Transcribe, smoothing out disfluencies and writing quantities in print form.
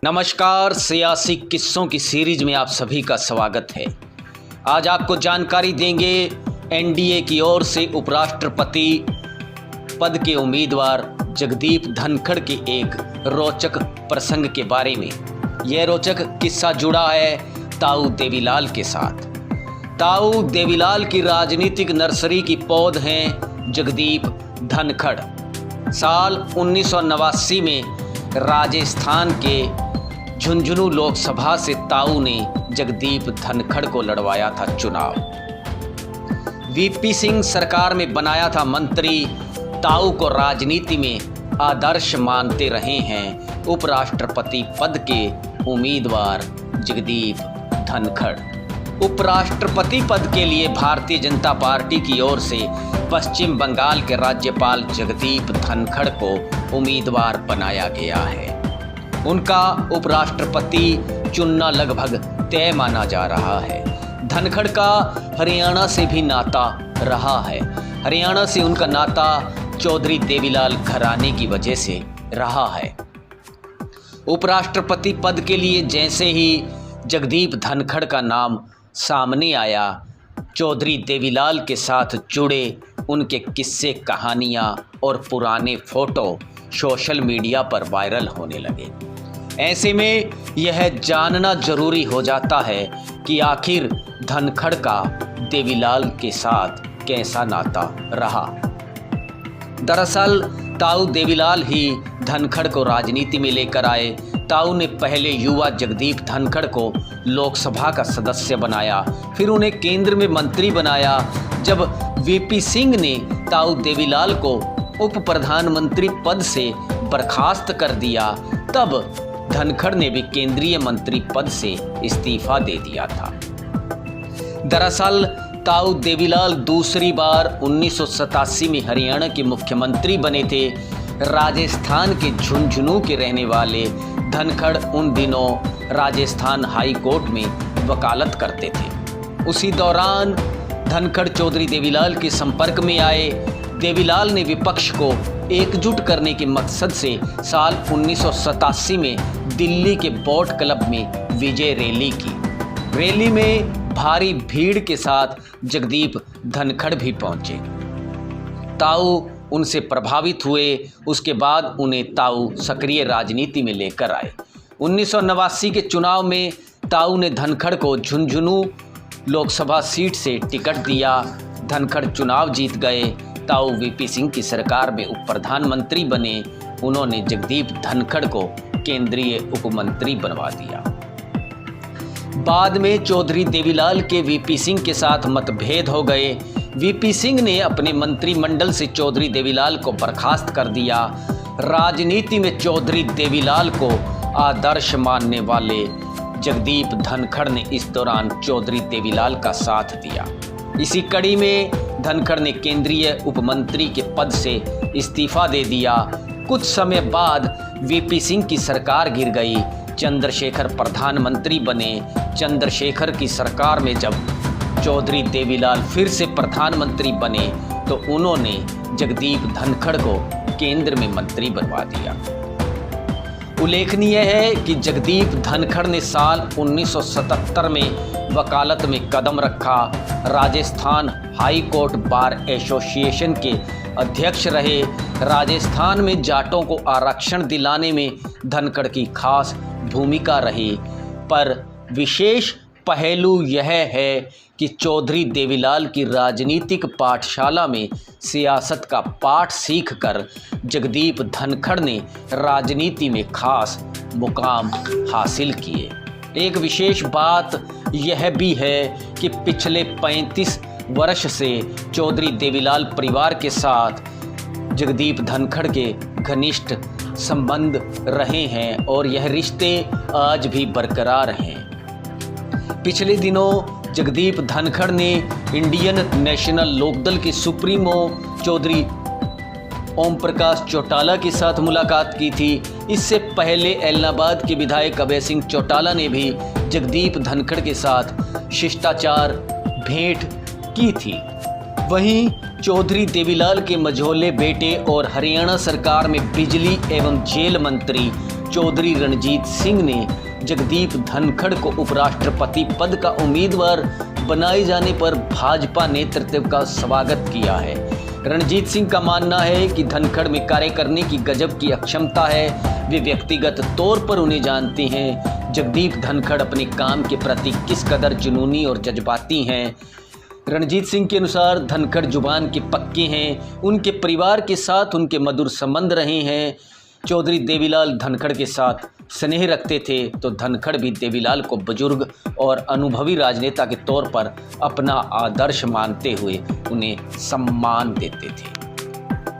नमस्कार, सियासी किस्सों की सीरीज में आप सभी का स्वागत है। आज आपको जानकारी देंगे एनडीए की ओर से उपराष्ट्रपति पद के उम्मीदवार जगदीप धनखड़ के एक रोचक प्रसंग के बारे में। यह रोचक किस्सा जुड़ा है ताऊ देवीलाल के साथ। ताऊ देवीलाल की राजनीतिक नर्सरी की पौध हैं जगदीप धनखड़। साल 1989 में राजस्थान के झुंझुनू लोकसभा से ताऊ ने जगदीप धनखड़ को लड़वाया था चुनाव। वीपी सिंह सरकार में बनाया था मंत्री। ताऊ को राजनीति में आदर्श मानते रहे हैं उपराष्ट्रपति पद के उम्मीदवार जगदीप धनखड़। उपराष्ट्रपति पद के लिए भारतीय जनता पार्टी की ओर से पश्चिम बंगाल के राज्यपाल जगदीप धनखड़ को उम्मीदवार बनाया गया है। उनका उपराष्ट्रपति चुनना लगभग तय माना जा रहा है। धनखड़ का हरियाणा से भी नाता रहा है। हरियाणा से उनका नाता चौधरी देवीलाल घराने की वजह से रहा है। उपराष्ट्रपति पद के लिए जैसे ही जगदीप धनखड़ का नाम सामने आया, चौधरी देवीलाल के साथ जुड़े उनके किस्से, कहानियाँ और पुराने फ़ोटो सोशल मीडिया पर वायरल होने लगे। ऐसे में यह जानना जरूरी हो जाता है कि आखिर धनखड़ का देवीलाल के साथ कैसा नाता रहा। दरअसल ताऊ देवीलाल ही धनखड़ को राजनीति में लेकर आए। ताऊ ने पहले युवा जगदीप धनखड़ को लोकसभा का सदस्य बनाया, फिर उन्हें केंद्र में मंत्री बनाया। जब वीपी सिंह ने ताऊ देवीलाल को उप प्रधानमंत्री पद से बर्खास्त कर दिया, तब धनखड़ ने भी केंद्रीय मंत्री पद से इस्तीफा दे दिया था। दरअसल ताऊ देवीलाल दूसरी बार 1987 में हरियाणा के मुख्यमंत्री बने थे। राजस्थान के झुंझुनू के रहने वाले धनखड़ उन दिनों राजस्थान हाई कोर्ट में वकालत करते थे। उसी दौरान धनखड़ चौधरी देवीलाल के संपर्क में आए। देवीलाल ने विपक्ष को एकजुट करने के मकसद से साल 1987 में दिल्ली के बोट क्लब में विजय रैली की। रैली में भारी भीड़ के साथ जगदीप धनखड़ भी पहुंचे। ताऊ उनसे प्रभावित हुए। उसके बाद उन्हें ताऊ सक्रिय राजनीति में लेकर आए। 1989 के चुनाव में ताऊ ने धनखड़ को झुंझुनू लोकसभा सीट से टिकट दिया। धनखड़ चुनाव जीत गए। ताऊ वीपी सिंह की सरकार में उप प्रधानमंत्री बने। उन्होंने जगदीप धनखड़ को केंद्रीय उपमंत्री बनवा दिया। बाद में चौधरी देवीलाल के वीपी सिंह के साथ मतभेद हो गए। वीपी सिंह ने अपने मंत्रिमंडल से चौधरी देवीलाल को बर्खास्त कर दिया। राजनीति में चौधरी देवीलाल को आदर्श मानने वाले जगदीप धनखड़ ने इस दौरान चौधरी देवीलाल का साथ दिया। इसी कड़ी में धनखड़ ने केंद्रीय उपमंत्री के पद से इस्तीफा दे दिया। कुछ समय बाद वीपी सिंह की सरकार गिर गई। चंद्रशेखर प्रधानमंत्री बने। चंद्रशेखर की सरकार में जब चौधरी देवीलाल फिर से प्रधानमंत्री बने तो उन्होंने जगदीप धनखड़ को केंद्र में मंत्री बनवा दिया। उल्लेखनीय है कि जगदीप धनखड़ ने साल 1977 में वकालत में कदम रखा। Rajasthan high court bar association के अध्यक्ष रहे। राजस्थान में जाटों को आरक्षण दिलाने में धनखड़ की खास भूमिका रही। पर विशेष पहलू यह है कि चौधरी देवीलाल की राजनीतिक पाठशाला में सियासत का पाठ सीखकर जगदीप धनखड़ ने राजनीति में खास मुकाम हासिल किए। एक विशेष बात यह भी है कि पिछले 35 वर्ष से चौधरी देवीलाल परिवार के साथ जगदीप धनखड़ के घनिष्ठ संबंध रहे हैं और यह रिश्ते आज भी बरकरार हैं। पिछले दिनों जगदीप धनखड़ ने इंडियन नेशनल लोकदल के सुप्रीमो चौधरी ओम प्रकाश चौटाला के साथ मुलाकात की थी। इससे पहले इलाहाबाद के विधायक अभय सिंह चौटाला ने भी जगदीप धनखड़ के साथ शिष्टाचार भेंट की थी। वहीं चौधरी देवीलाल के मझोले बेटे और हरियाणा सरकार में बिजली एवं जेल मंत्री चौधरी रणजीत सिंह ने जगदीप धनखड़ को उपराष्ट्रपति पद का उम्मीदवार बनाए जाने पर भाजपा नेतृत्व का स्वागत किया है। रणजीत सिंह का मानना है कि धनखड़ में कार्य करने की गजब की अक्षमता है। वे व्यक्तिगत तौर पर उन्हें जानते हैं। जगदीप धनखड़ अपने काम के प्रति किस कदर जुनूनी और जज्बाती हैं। रणजीत सिंह के अनुसार धनखड़ जुबान के पक्के हैं। उनके परिवार के साथ उनके मधुर संबंध रहे हैं। चौधरी देवीलाल धनखड़ के साथ स्नेह रखते थे तो धनखड़ भी देवीलाल को बुजुर्ग और अनुभवी राजनेता के तौर पर अपना आदर्श मानते हुए उन्हें सम्मान देते थे।